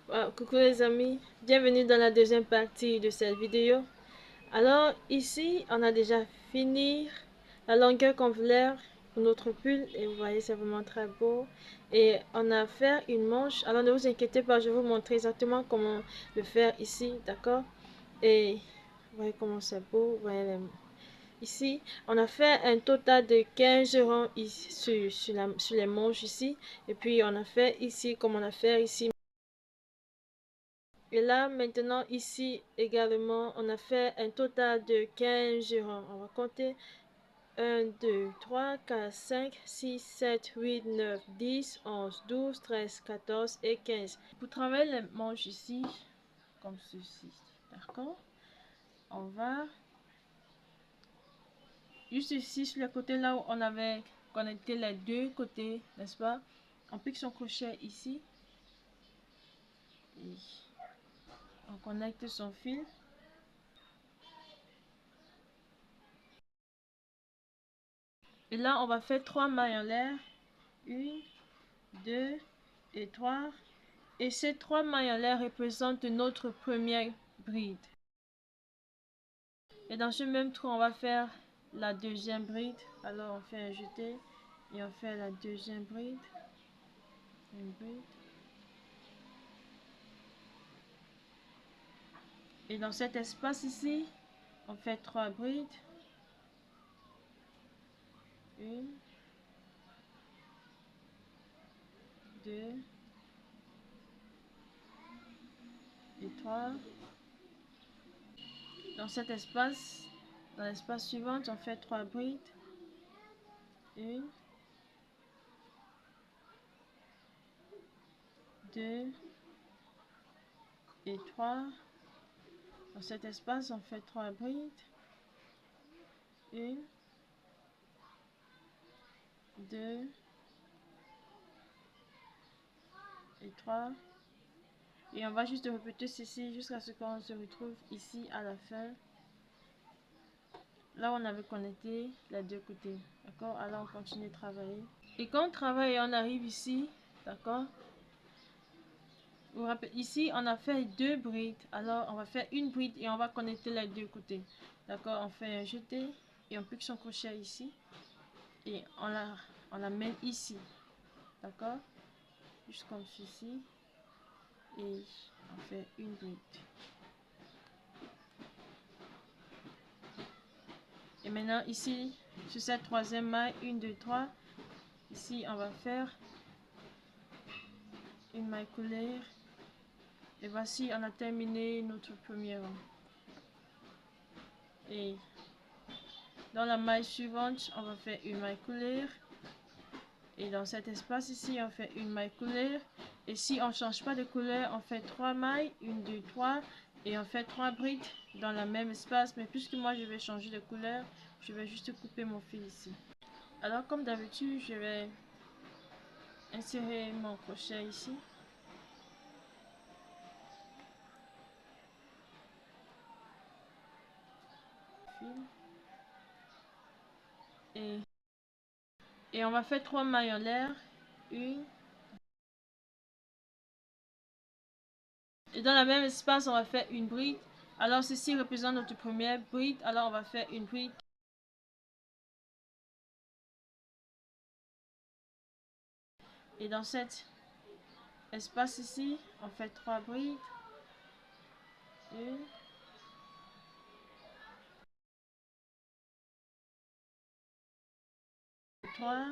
Coucou les amis, bienvenue dans la deuxième partie de cette vidéo. Alors ici, on a déjà fini la longueur qu'on voulait pour notre pull et vous voyez c'est vraiment très beau. Et on a fait une manche, alors ne vous inquiétez pas, je vais vous montrer exactement comment le faire ici, d'accord? Et vous voyez comment c'est beau, vous voyez ici, on a fait un total de 15 rangs ici, sur les manches ici. Et puis on a fait ici, comme on a fait ici. Et là, maintenant, ici également, on a fait un total de 15 rangs. On va compter 1, 2, 3, 4, 5, 6, 7, 8, 9, 10, 11, 12, 13, 14 et 15. Pour travailler les manches ici, comme ceci, d'accord? On va juste ici, sur le côté là où on avait connecté les deux côtés, n'est-ce pas? On pique son crochet ici. Et on connecte son fil. Et là, on va faire 3 mailles en l'air. 1, 2 et 3. Et ces 3 mailles en l'air représentent notre première bride. Et dans ce même trou, on va faire la deuxième bride. Alors on fait un jeté et on fait la deuxième bride. Une bride. Et dans cet espace ici, on fait 3 brides. 1, 2 et 3. Dans cet espace, dans l'espace suivant, on fait 3 brides. 1, 2 et 3. Dans cet espace, on fait 3 brides. 1, 2 et 3. Et on va juste répéter ceci jusqu'à ce qu'on se retrouve ici à la fin. Là, on avait connecté les deux côtés. D'accord? Alors, on continue de travailler. Et quand on travaille, on arrive ici. D'accord? Vous vous rappelez, ici, on a fait 2 brides. Alors, on va faire une bride et on va connecter les deux côtés. D'accord? On fait un jeté et on pique son crochet ici. Et on la met ici. D'accord? Juste comme ceci. Et on fait une bride. Et maintenant ici, sur cette troisième maille, 1, 2, 3, ici on va faire une maille couleur. Et voici, on a terminé notre premier rang. Et dans la maille suivante, on va faire une maille couleur. Et dans cet espace ici, on fait une maille couleur. Et si on ne change pas de couleur, on fait 3 mailles, 1, 2, 3. Et on fait 3 brides dans le même espace. Mais puisque moi je vais changer de couleur, je vais juste couper mon fil ici. Alors comme d'habitude, je vais insérer mon crochet ici. Et on va faire 3 mailles en l'air. Une. Et dans le même espace, on va faire une bride. Alors ceci représente notre première bride. Alors on va faire une bride. Et dans cet espace ici, on fait 3 brides. Une. 3.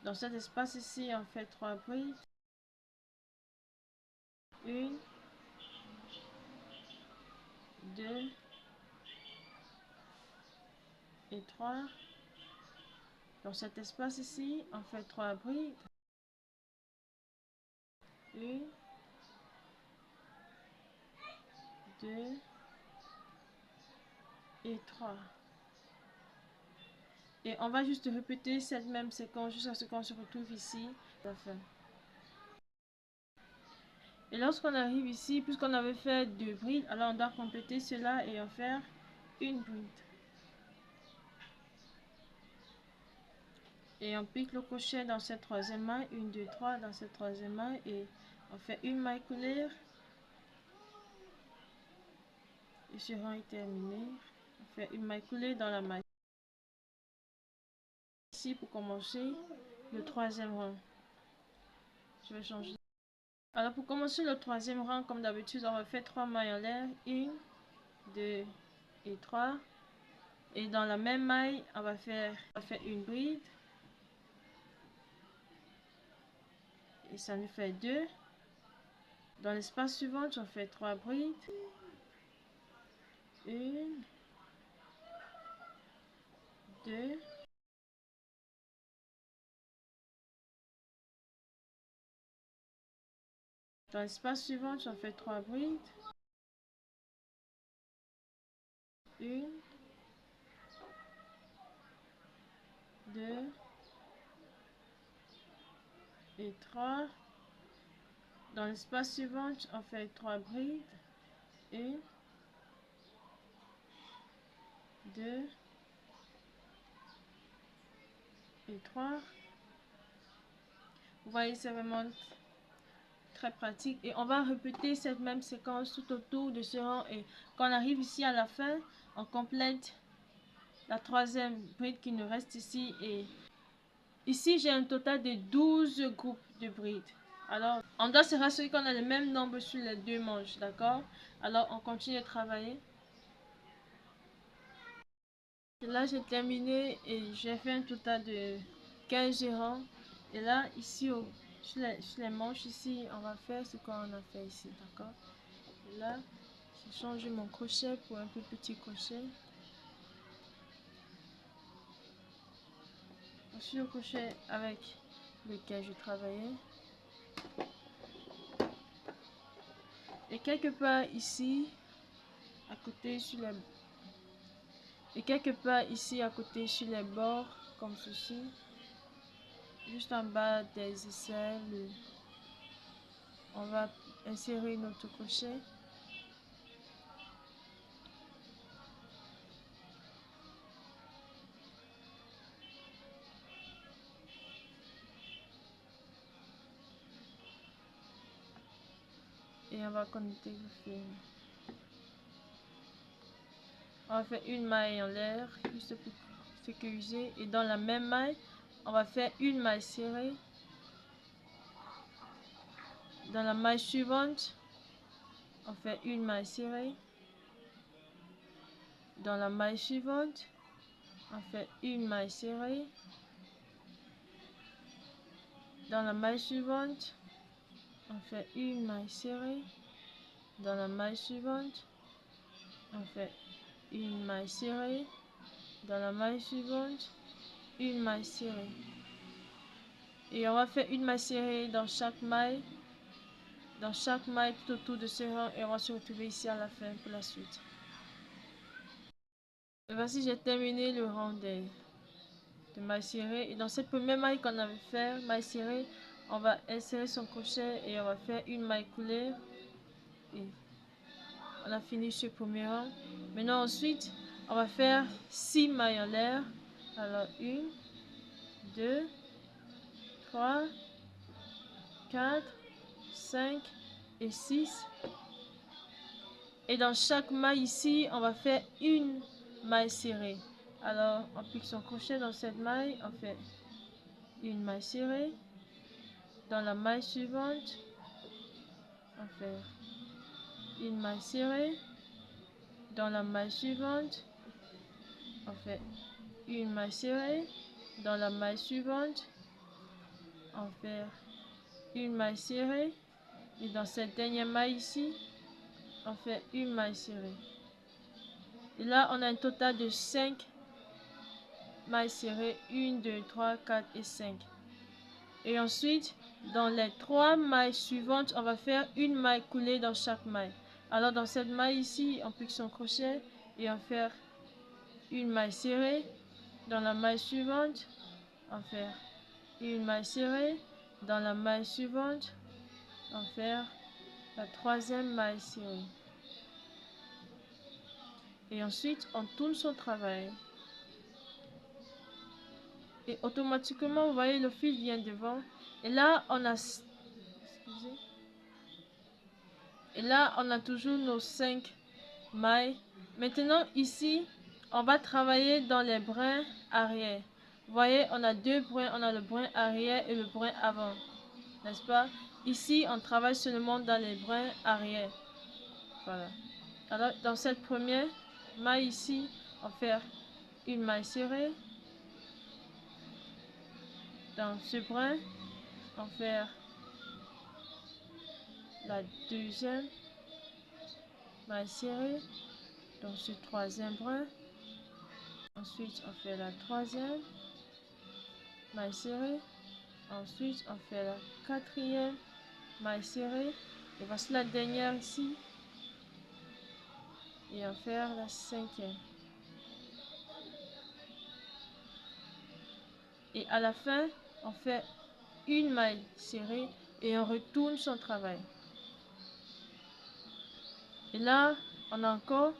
Dans cet espace ici, on fait 3 brides. Une. 2 et 3. Dans cet espace ici, on fait 3 brides. Une. 2 et 3. Et on va juste répéter cette même séquence jusqu'à ce qu'on se retrouve ici à la fin. Et lorsqu'on arrive ici, puisqu'on avait fait 2 brides, alors on doit compléter cela et en faire une bride. Et on pique le crochet dans cette troisième maille, 1, 2, 3 dans cette troisième maille, et on fait une maille coulée. Et ce rang est terminé. On fait une maille coulée dans la maille ici pour commencer le troisième rang. Je vais changer. Alors pour commencer le troisième rang, comme d'habitude, on va faire 3 mailles en l'air, 1, 2 et 3. Et dans la même maille, on va faire une bride. Et ça nous fait 2. Dans l'espace suivant, on fait 3 brides. 1, 2. Dans l'espace suivant, on fait 3 brides. 1, 2 et 3. Dans l'espace suivant, on fait 3 brides. 1, 2 et 3. Vous voyez, c'est vraiment très pratique. Et on va répéter cette même séquence tout autour de ce rang. Et quand on arrive ici à la fin, on complète la troisième bride qui nous reste ici. Et ici, j'ai un total de 12 groupes de brides. Alors, on doit se rassurer qu'on a le même nombre sur les deux manches, d'accord? Alors, on continue de travailler. Et là, j'ai terminé et j'ai fait un total de 15 rangs. Et là, ici, sur les manches, ici, on va faire ce qu'on a fait ici, d'accord? Et là, j'ai changé mon crochet pour un peu petit crochet. Voici le crochet avec lequel je travaillais. Et quelque part ici, à côté sur les... Et quelque part ici, à côté sur les bords, comme ceci. Juste en bas des aisselles, on va insérer notre crochet. Et on va connecter le fil. On va faire une maille en l'air, juste pour sécuriser. Et dans la même maille, on va faire une maille serrée. Dans la maille suivante, on fait une maille serrée. Dans la maille suivante, on fait une maille serrée. Dans la maille suivante, on fait une maille serrée. Dans la maille suivante, on fait une maille serrée. Dans la maille suivante, une maille serrée. Et on va faire une maille serrée dans chaque maille tout autour de ce rang, et on va se retrouver ici à la fin pour la suite. Et voici, j'ai terminé le rang de mailles serrées. Et dans cette première maille qu'on avait fait, maille serrée, on va insérer son crochet et on va faire une maille coulée. Et on a fini ce premier rang. Maintenant ensuite, on va faire 6 mailles en l'air. Alors 1, 2, 3, 4, 5 et 6. Et dans chaque maille ici, on va faire une maille serrée. Alors, on pique son crochet dans cette maille, on fait une maille serrée. Dans la maille suivante, on fait une maille serrée. Dans la maille suivante, on fait une maille serrée. Dans la maille suivante, on fait une maille serrée. Et dans cette dernière maille ici, on fait une maille serrée. Et là, on a un total de 5 mailles serrées. 1, 2, 3, 4 et 5. Et ensuite, dans les 3 mailles suivantes, on va faire une maille coulée dans chaque maille. Alors, dans cette maille ici, on pique son crochet et on fait une maille serrée. Dans la maille suivante, on fait une maille serrée. Dans la maille suivante, on fait la troisième maille serrée. Et ensuite, on tourne son travail. Et automatiquement, vous voyez, le fil vient devant. Et là, et là, on a toujours nos 5 mailles. Maintenant, ici, on va travailler dans les brins arrière. Vous voyez, on a deux brins, on a le brin arrière et le brin avant, n'est-ce pas? Ici, on travaille seulement dans les brins arrière. Voilà. Alors, dans cette première maille ici, on fait une maille serrée. Dans ce brin, on fait la deuxième maille serrée. Dans ce troisième brin, ensuite on fait la troisième maille serrée. Ensuite, on fait la quatrième maille serrée. Et voici la dernière ici. Et on fait la cinquième. Et à la fin, on fait une maille serrée et on retourne son travail. Et là, on a encore,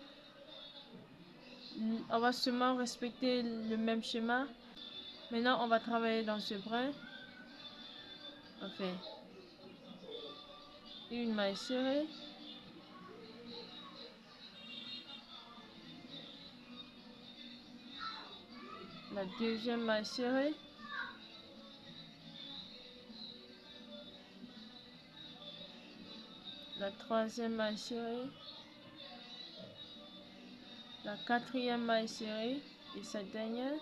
on va seulement respecter le même schéma. Maintenant, on va travailler dans ce brin. On fait une maille serrée. La deuxième maille serrée. La troisième maille serrée. La quatrième maille serrée. Et cette dernière,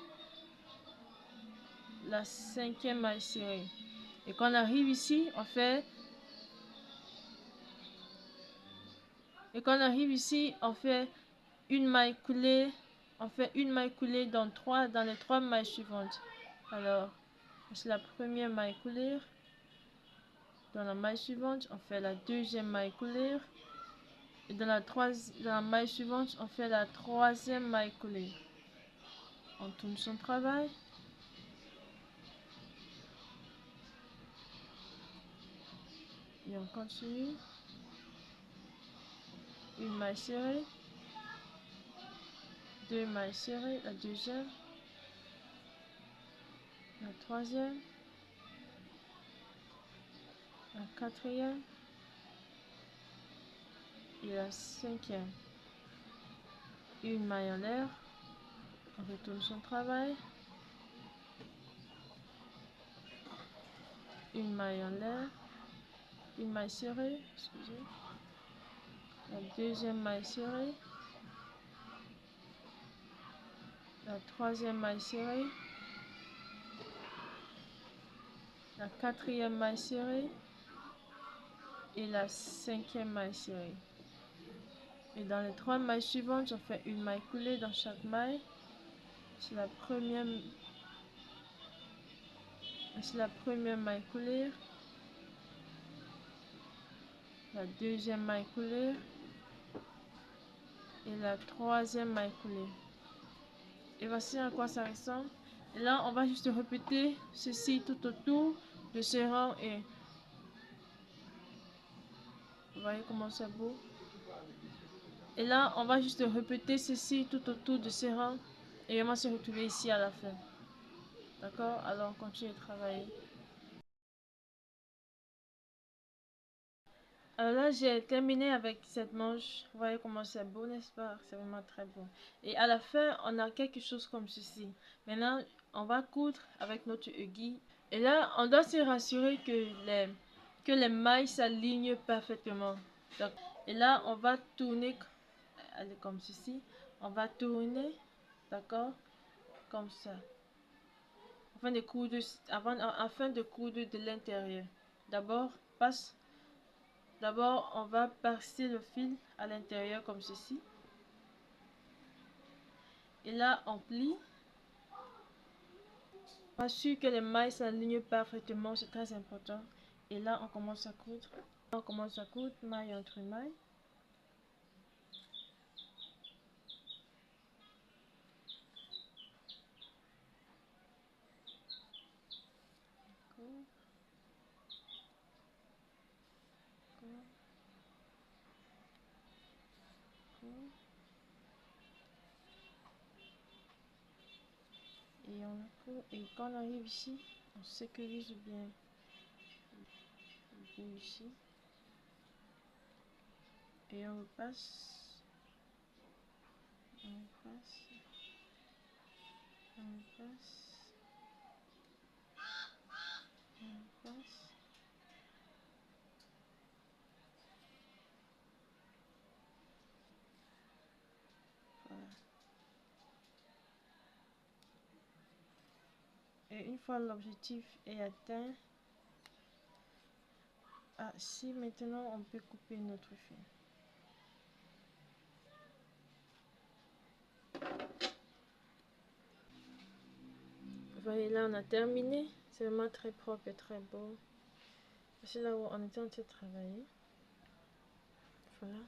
la cinquième maille serrée. Et quand on arrive ici, on fait une maille coulée. On fait une maille coulée dans les trois mailles suivantes. Alors, c'est la première maille coulée. Dans la maille suivante, on fait la deuxième maille coulée. Et dans la maille suivante, on fait la troisième maille coulée. On tourne son travail. Et on continue. Une maille serrée. Deux mailles serrées. La deuxième. La troisième. La quatrième. Et la cinquième. Une maille en l'air. On retourne son travail. Une maille en l'air. Une maille serrée. Excusez. La deuxième maille serrée. La troisième maille serrée. La quatrième maille serrée. Et la cinquième maille serrée. Et dans les trois mailles suivantes, on fait une maille coulée dans chaque maille. C'est la première maille coulée. La deuxième maille coulée. Et la troisième maille coulée. Et voici à quoi ça ressemble. Et là, on va juste répéter ceci tout autour de ce rang. Et vous voyez comment c'est beau. Et là, on va juste répéter ceci tout autour de ce rang. Et on va se retrouver ici à la fin. D'accord? Alors, on continue de travailler. Alors là, j'ai terminé avec cette manche. Vous voyez comment c'est beau, n'est-ce pas? C'est vraiment très beau. Et à la fin, on a quelque chose comme ceci. Maintenant, on va coudre avec notre aiguille. Et là, on doit se rassurer que les mailles s'alignent parfaitement. Donc, et là, on va tourner comme ceci. On va tourner, d'accord? Comme ça. Afin de coudre de l'intérieur. D'abord, on va passer le fil à l'intérieur comme ceci. Et là, on plie. On assure que les mailles s'alignent parfaitement, c'est très important. Et là, on commence à coudre. On commence à coudre maille entre maille. Et on Et quand on arrive ici, on sécurise bien le bout ici. Et on repasse. On repasse. On repasse. On repasse. Voilà. Et une fois l'objectif est atteint, si maintenant on peut couper notre fil. Vous voyez là on a terminé, c'est vraiment très propre et très beau. C'est là où on était en train de travailler. Voilà.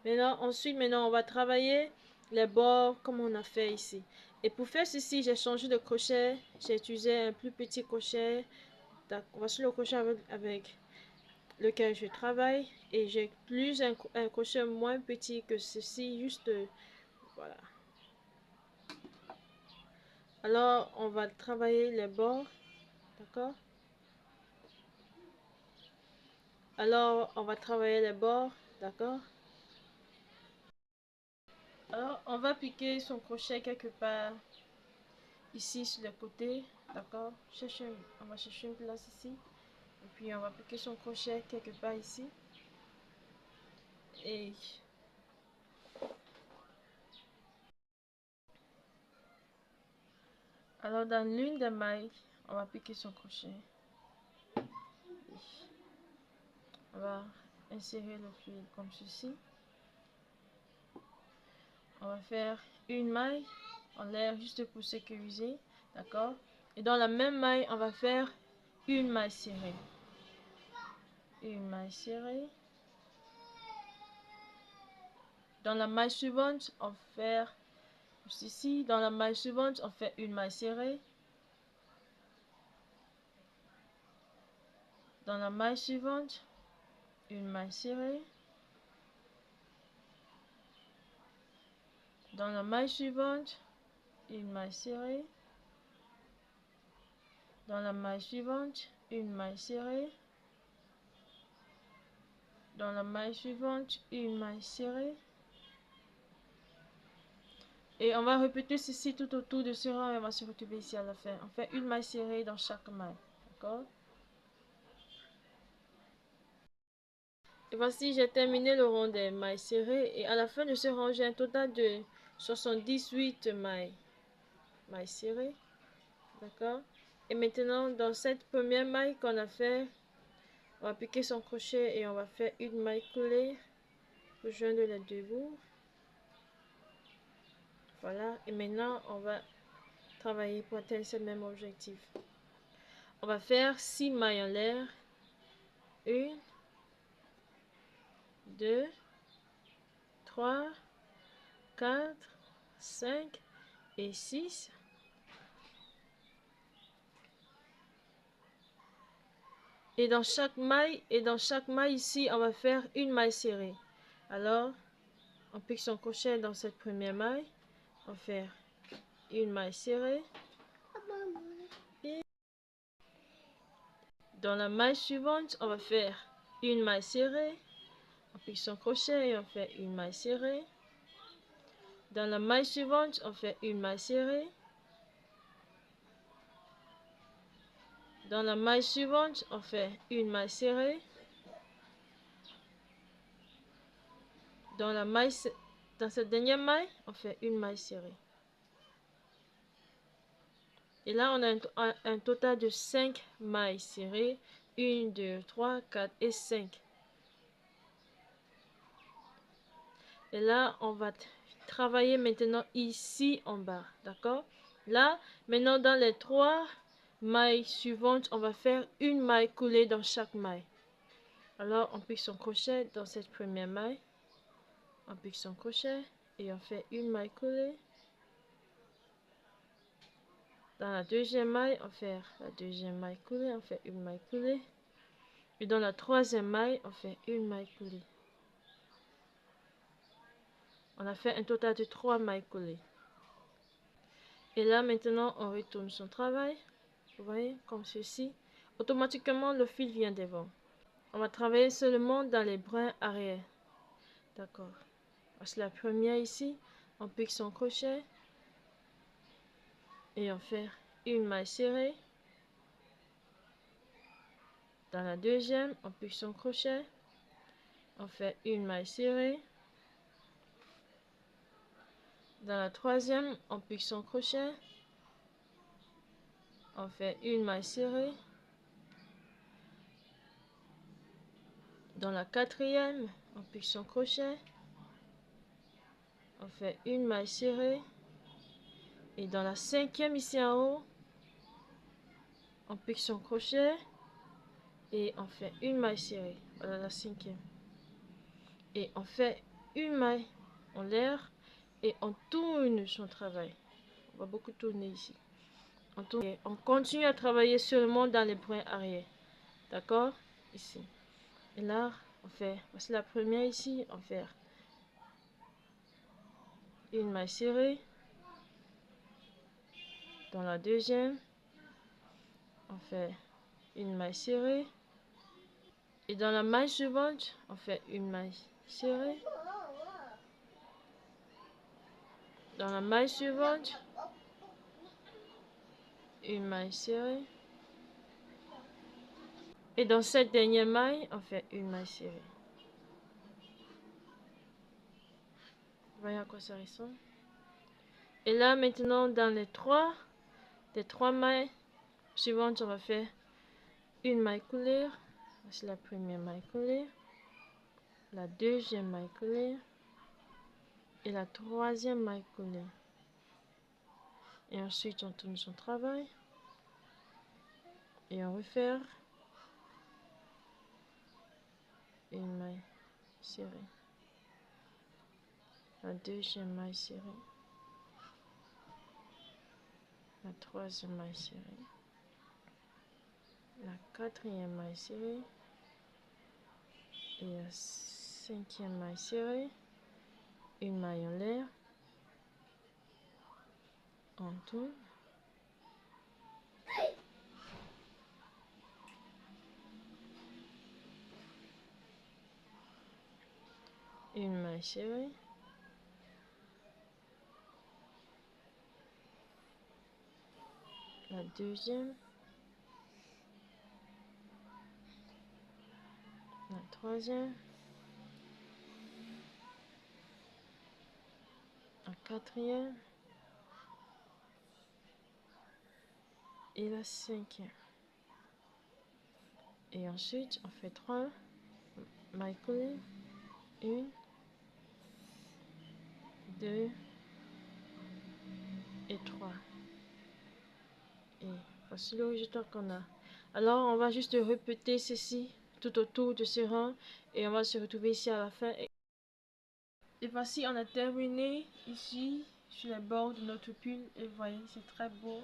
Maintenant on va travailler les bords comme on a fait ici. Et pour faire ceci, j'ai changé de crochet, j'ai utilisé un plus petit crochet. Voici le crochet avec lequel je travaille et j'ai plus un crochet moins petit que ceci, juste voilà. Alors on va travailler les bords, d'accord? Alors on va travailler les bords, d'accord? Alors on va piquer son crochet quelque part ici sur le côté, d'accord? On va chercher une place ici et puis on va piquer son crochet quelque part ici. Et alors dans l'une des mailles, on va piquer son crochet. On va insérer le fil comme ceci. On va faire une maille en l'air juste pour sécuriser, d'accord? Et dans la même maille, on va faire une maille serrée. Une maille serrée. Dans la maille suivante, on va faire ceci. Dans la maille suivante, on fait une maille serrée. Dans la maille suivante, une maille serrée. Dans la maille suivante, une maille serrée. Dans la maille suivante, une maille serrée. Dans la maille suivante, une maille serrée. Et on va répéter ceci tout autour de ce rang et on va se retrouver ici à la fin. On fait une maille serrée dans chaque maille. D'accord? Et voici, j'ai terminé le rang des mailles serrées. Et à la fin de ce rang, j'ai un total de 78 mailles serrées. D'accord? Et maintenant, dans cette première maille qu'on a fait, on va piquer son crochet et on va faire une maille coulée pour joindre les deux bouts. Voilà. Et maintenant, on va travailler pour atteindre ce même objectif. On va faire 6 mailles en l'air. 1, 2, 3, 4, 5 et 6. Et dans chaque maille ici, on va faire une maille serrée. Alors, on pique son crochet dans cette première maille. On va faire une maille serrée. Et dans la maille suivante, on va faire une maille serrée. On pique son crochet et on fait une maille serrée. Dans la maille suivante, on fait une maille serrée. Dans la maille suivante, on fait une maille serrée. Dans cette dernière maille, on fait une maille serrée. Et là, on a un total de 5 mailles serrées. 1, 2, 3, 4 et 5. Et là, on va travailler maintenant ici en bas. D'accord? Là, maintenant dans les 3 mailles suivantes, on va faire une maille coulée dans chaque maille. Alors, on pique son crochet dans cette première maille. On pique son crochet et on fait une maille coulée. Dans la deuxième maille, on fait la deuxième maille coulée, on fait une maille coulée. Et dans la troisième maille, on fait une maille coulée. On a fait un total de 3 mailles coulées. Et là, maintenant, on retourne son travail. Vous voyez, comme ceci. Automatiquement, le fil vient devant. On va travailler seulement dans les brins arrière. D'accord. Voici la première ici. On pique son crochet. Et on fait une maille serrée. Dans la deuxième, on pique son crochet. On fait une maille serrée. Dans la troisième, on pique son crochet. On fait une maille serrée. Dans la quatrième, on pique son crochet. On fait une maille serrée. Et dans la cinquième ici en haut, on pique son crochet. Et on fait une maille serrée. Voilà la cinquième. Et on fait une maille en l'air. Et on tourne son travail. On va beaucoup tourner ici. On tourne. Et on continue à travailler seulement dans les brins arrière. D'accord? Ici. Et là, on fait, voici la première ici, on fait une maille serrée. Dans la deuxième, on fait une maille serrée. Et dans la maille suivante, on fait une maille serrée. Dans la maille suivante, une maille serrée. Et dans cette dernière maille, on fait une maille serrée. Vous voyez à quoi ça ressemble? Et là, maintenant, dans les trois mailles suivantes, on va faire une maille coulée. Voici la première maille coulée. La deuxième maille coulée. Et la troisième maille coulée. Et ensuite, on tourne son travail. Et on refait une maille serrée. La deuxième maille serrée. La troisième maille serrée. La quatrième maille serrée. Et la cinquième maille serrée. Une maille en l'air. On tourne. Une maille serrée. La deuxième. La troisième. La quatrième. Et la cinquième. Et ensuite, on fait 3 mailles coulées. 1, 2 et 3. Et voici le résultat qu'on a. Alors, on va juste répéter ceci tout autour de ce rang. Et on va se retrouver ici à la fin. Et voici, on a terminé ici sur les bords de notre pull. Et vous voyez, c'est très beau.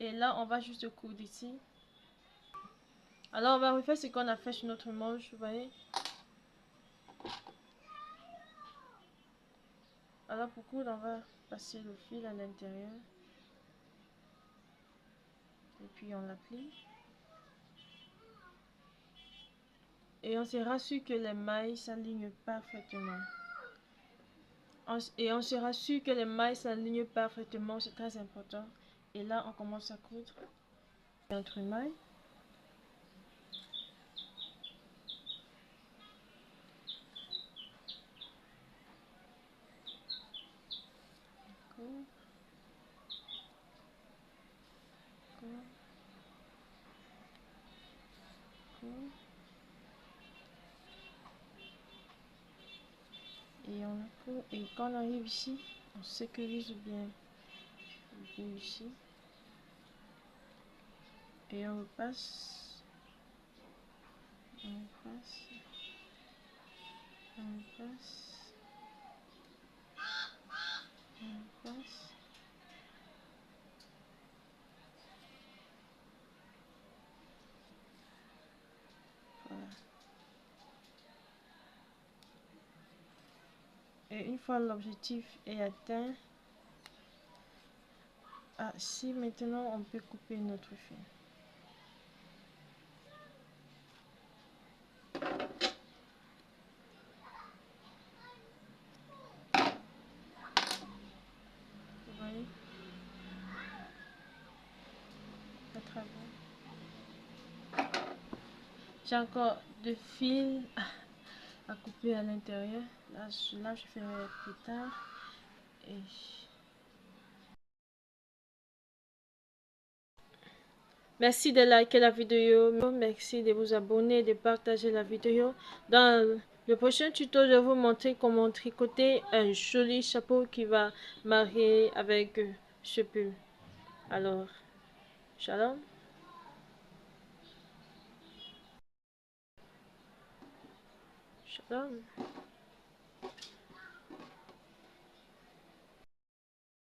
Et là, on va juste coudre ici. Alors, on va refaire ce qu'on a fait sur notre manche, vous voyez. Alors, pour coudre, on va passer le fil à l'intérieur. Et puis, on l'applique. Et on se rassure que les mailles s'alignent parfaitement. Et on se rassure que les mailles s'alignent parfaitement, c'est très important. Et là, on commence à coudre entre mailles. Coudre. Coudre. Coudre. Et on coudre. Et quand on arrive ici, on sécurise bien le bout ici. Et on repasse. On repasse. On repasse. On repasse. Voilà. Et une fois l'objectif est atteint, Ah, si maintenant on peut couper notre fil. Vous voyez? À travers. J'ai encore deux fils à couper à l'intérieur. Là, je ferai plus tard. Et merci de liker la vidéo, merci de vous abonner, de partager la vidéo. Dans le prochain tuto, je vais vous montrer comment tricoter un joli chapeau qui va marier avec ce pull. Alors, shalom. Shalom.